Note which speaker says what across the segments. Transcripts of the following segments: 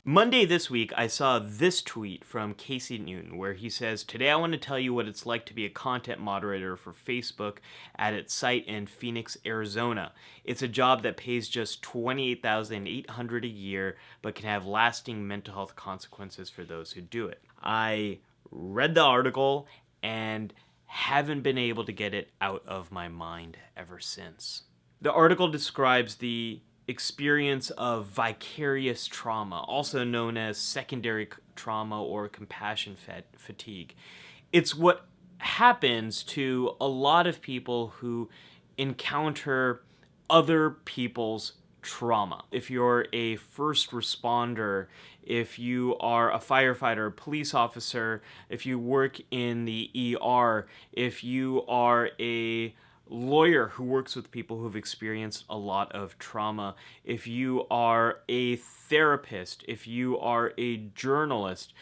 Speaker 1: Monday this week, I saw this tweet from Casey Newton where he says, "Today I want to tell you what it's like to be a content moderator for Facebook at its site in Phoenix, Arizona. It's a job that pays just $28,800 a year, but can have lasting mental health consequences for those who do it." I read the article and haven't been able to get it out of my mind ever since. The article describes the experience of vicarious trauma, also known as secondary trauma or compassion fatigue. It's what happens to a lot of people who encounter other people's trauma. If you're a first responder, if you are a firefighter, a police officer, if you work in the ER, if you are a lawyer who works with people who've experienced a lot of trauma, if you are a therapist, if you are a journalist,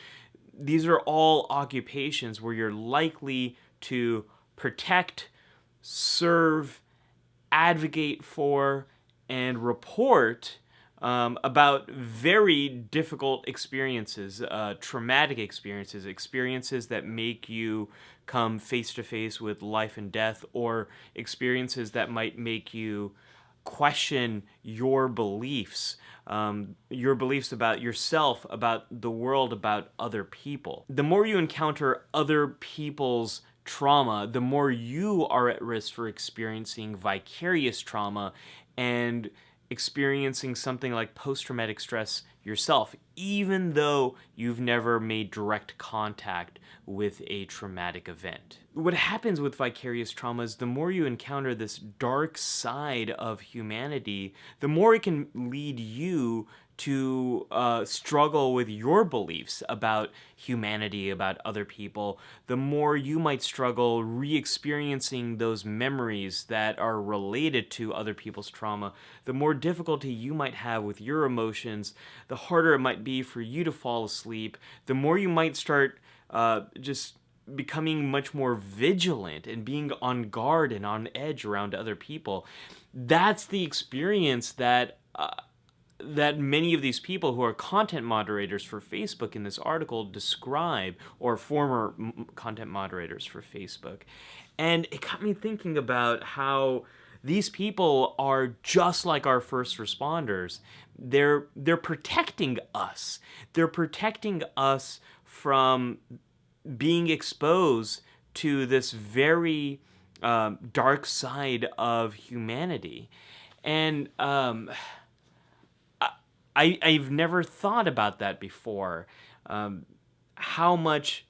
Speaker 1: these are all occupations where you're likely to protect, serve, advocate for, and report about very difficult experiences, traumatic experiences, experiences that make you come face to face with life and death, or experiences that might make you question your beliefs about yourself, about the world, about other people. The more you encounter other people's trauma, the more you are at risk for experiencing vicarious trauma and experiencing something like post-traumatic stress yourself, even though you've never made direct contact with a traumatic event. What happens with vicarious trauma is the more you encounter this dark side of humanity, the more it can lead you to struggle with your beliefs about humanity, about other people, the more you might struggle re-experiencing those memories that are related to other people's trauma, the more difficulty you might have with your emotions, the harder it might be for you to fall asleep, the more you might start just becoming much more vigilant and being on guard and on edge around other people. That's the experience that many of these people who are content moderators for Facebook in this article describe, or former content moderators for Facebook. And it got me thinking about how these people are just like our first responders. They're protecting us. They're protecting us from being exposed to this very dark side of humanity. And I've never thought about that before. How much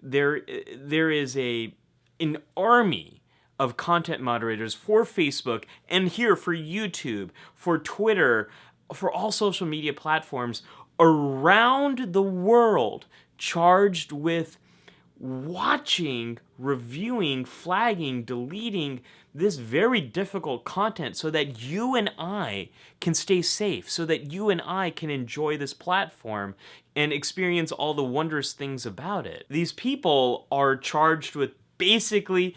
Speaker 1: there is an army of content moderators for Facebook, and here for YouTube, for Twitter, for all social media platforms around the world, charged with watching, reviewing, flagging, deleting this very difficult content so that you and I can stay safe, so that you and I can enjoy this platform and experience all the wondrous things about it. These people are charged with basically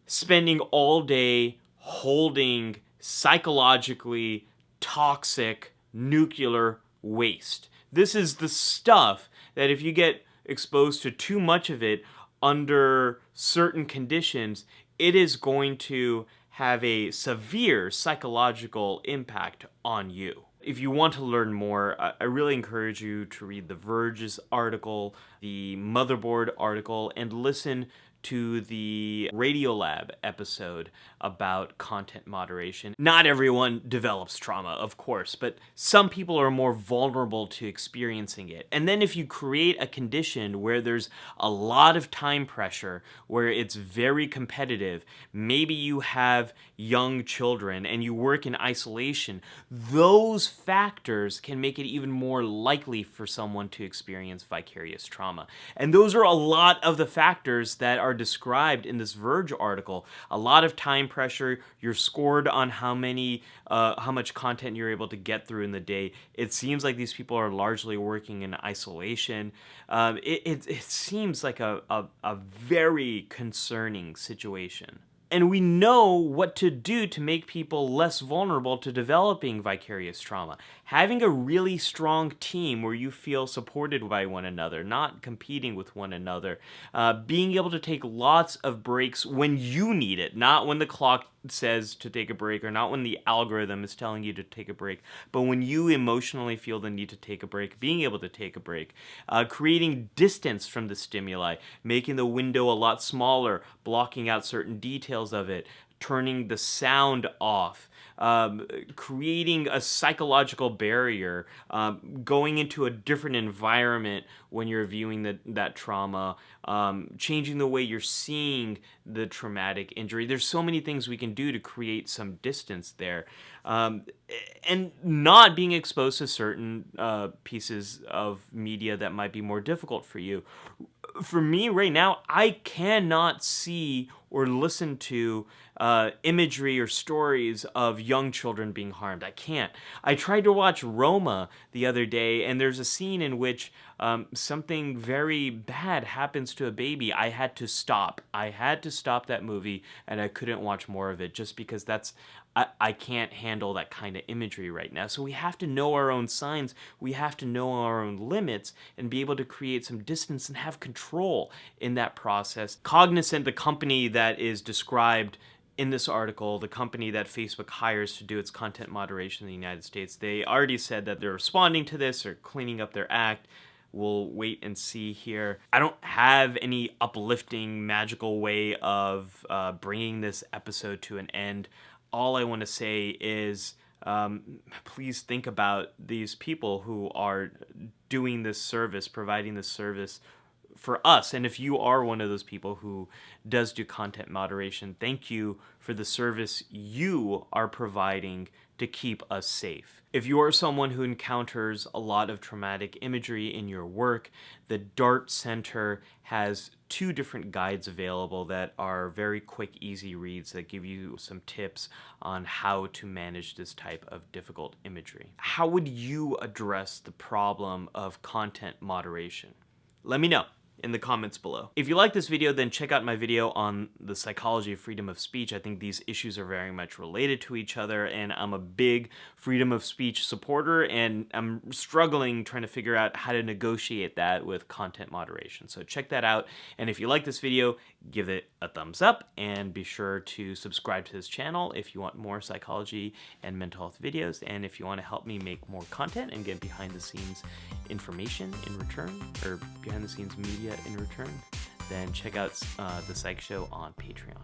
Speaker 1: spending all day holding psychologically toxic nuclear waste. This is the stuff that if you get exposed to too much of it under certain conditions, it is going to have a severe psychological impact on you. If you want to learn more, I really encourage you to read The Verge's article, the Motherboard article, and listen to the Radiolab episode about content moderation. Not everyone develops trauma, of course, but some people are more vulnerable to experiencing it. And then if you create a condition where there's a lot of time pressure, where it's very competitive, maybe you have young children and you work in isolation, those factors can make it even more likely for someone to experience vicarious trauma. And those are a lot of the factors that are described in this Verge article. A lot of time pressure. You're scored on how much content you're able to get through in the day. It seems like these people are largely working in isolation. It seems like a very concerning situation. And we know what to do to make people less vulnerable to developing vicarious trauma. having a really strong team where you feel supported by one another, not competing with one another, being able to take lots of breaks when you need it, not when the clock says to take a break, or not when the algorithm is telling you to take a break, but when you emotionally feel the need to take a break, being able to take a break, creating distance from the stimuli, making the window a lot smaller, blocking out certain details of it, turning the sound off, creating a psychological barrier, going into a different environment when you're viewing that trauma, changing the way you're seeing the traumatic injury. There's so many things we can do to create some distance there. And not being exposed to certain pieces of media that might be more difficult for you. For me right now, I cannot see or listen to imagery or stories of young children being harmed. I can't. I tried to watch Roma the other day, and there's a scene in which something very bad happens to a baby. I had to stop. I had to stop that movie, and I couldn't watch more of it just because I can't handle that kind of imagery right now. So we have to know our own signs. We have to know our own limits and be able to create some distance and have control in that process. Cognizant, the company that is described in this article, the company that Facebook hires to do its content moderation in the United States, they already said that they're responding to this or cleaning up their act. We'll wait and see here. I don't have any uplifting, magical way of bringing this episode to an end. All I want to say is please think about these people who are doing this service, providing this service for us. And if you are one of those people who does do content moderation, thank you for the service you are providing to keep us safe. If you are someone who encounters a lot of traumatic imagery in your work, the DART Center has 2 different guides available that are very quick, easy reads that give you some tips on how to manage this type of difficult imagery. How would you address the problem of content moderation? Let me know in the comments below. If you like this video, then check out my video on the psychology of freedom of speech. I think these issues are very much related to each other, and I'm a big freedom of speech supporter, and I'm struggling trying to figure out how to negotiate that with content moderation. So check that out, and if you like this video, give it a thumbs up, and be sure to subscribe to this channel if you want more psychology and mental health videos, and if you want to help me make more content and get behind the scenes information in return, or behind the scenes media in return, then check out the PSYCH Show on Patreon.